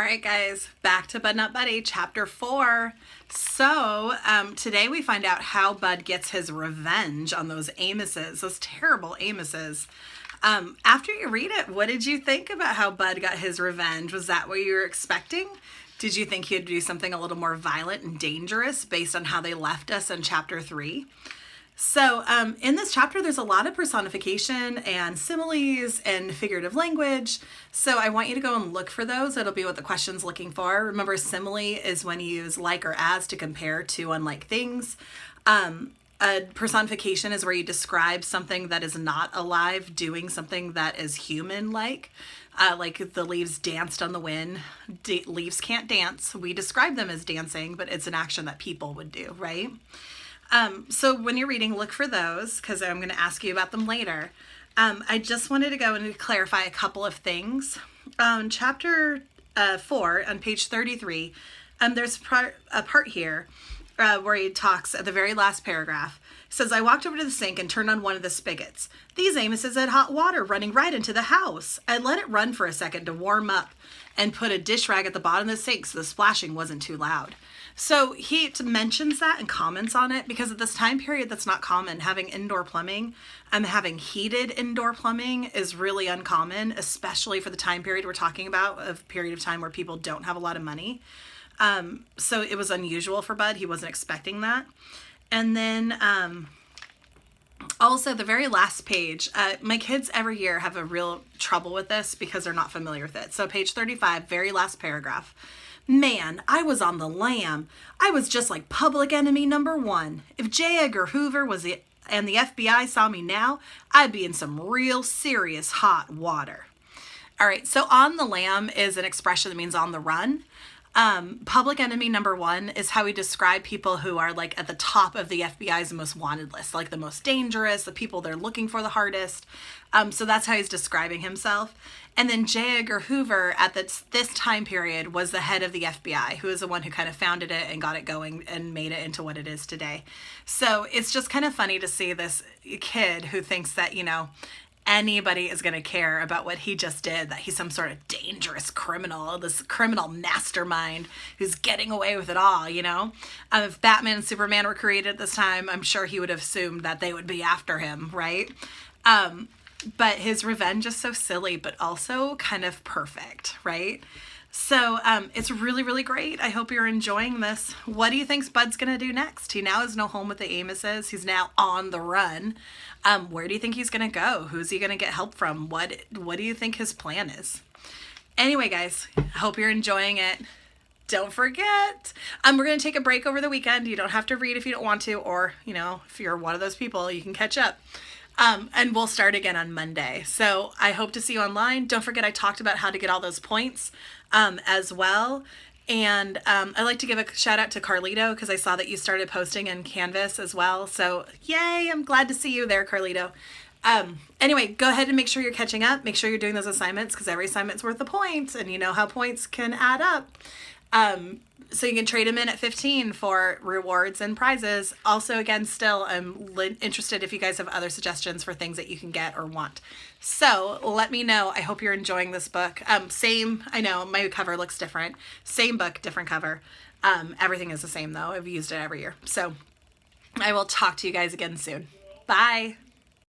right, guys, back to Bud Not Buddy, chapter 4. So, today we find out how Bud gets his revenge on those Amoses, those terrible Amoses. After you read it, what did you think about how Bud got his revenge? Was that what you were expecting? Did you think he'd do something a little more violent and dangerous based on how they left us in chapter 3? So in this chapter, there's a lot of personification and similes and figurative language. So I want you to go and look for those. It'll be what the question's looking for. Remember, simile is when you use like or as to compare two unlike things. A personification is where you describe something that is not alive doing something that is human-like. Like the leaves danced on the wind. Leaves can't dance. We describe them as dancing, but it's an action that people would do, right? So when you're reading, look for those because I'm going to ask you about them later. I just wanted to go and clarify a couple of things. Chapter 4 on page 33, there's a part here where he talks at the very last paragraph. It says, I walked over to the sink and turned on one of the spigots. These Amoses had hot water running right into the house. I let it run for a second to warm up and put a dish rag at the bottom of the sink so the splashing wasn't too loud. So he mentions that and comments on it because at this time period, that's not common. Having indoor plumbing, having heated indoor plumbing is really uncommon, especially for the time period we're talking about, a period of time where people don't have a lot of money. So it was unusual for Bud. He wasn't expecting that. And then also the very last page, my kids every year have a real trouble with this because they're not familiar with it. So page 35, very last paragraph. Man, I was on the lam. I was just like public enemy number 1. If J. Edgar Hoover and the FBI saw me now, I'd be in some real serious hot water. All right, so on the lam is an expression that means on the run. Public enemy number 1 is how we describe people who are like at the top of the FBI's most wanted list, like the most dangerous, the people they're looking for the hardest. So that's how he's describing himself. And then J. Edgar Hoover at this time period was the head of the FBI, who is the one who kind of founded it and got it going and made it into what it is today. So it's just kind of funny to see this kid who thinks that, anybody is going to care about what he just did, that he's some sort of dangerous criminal, this criminal mastermind who's getting away with it all, If Batman and Superman were created at this time, I'm sure he would have assumed that they would be after him, right? But his revenge is so silly, but also kind of perfect, right? So it's really, really great. I hope you're enjoying this. What do you think Bud's going to do next? He now has no home with the Amoses. He's now on the run. Where do you think he's going to go? Who's he going to get help from? What do you think his plan is? Anyway, guys, I hope you're enjoying it. Don't forget, we're going to take a break over the weekend. You don't have to read if you don't want to, or, if you're one of those people, you can catch up. And we'll start again on Monday. So I hope to see you online. Don't forget, I talked about how to get all those points as well. And I'd like to give a shout out to Carlito because I saw that you started posting in Canvas as well. So yay, I'm glad to see you there, Carlito. Anyway, go ahead and make sure you're catching up. Make sure you're doing those assignments because every assignment's worth a point, and you know how points can add up. So you can trade them in at 15 for rewards and prizes. Also, again, still, I'm interested if you guys have other suggestions for things that you can get or want. So let me know. I hope you're enjoying this book. I know my cover looks different. Same book, different cover. Everything is the same though. I've used it every year. So I will talk to you guys again soon. Bye.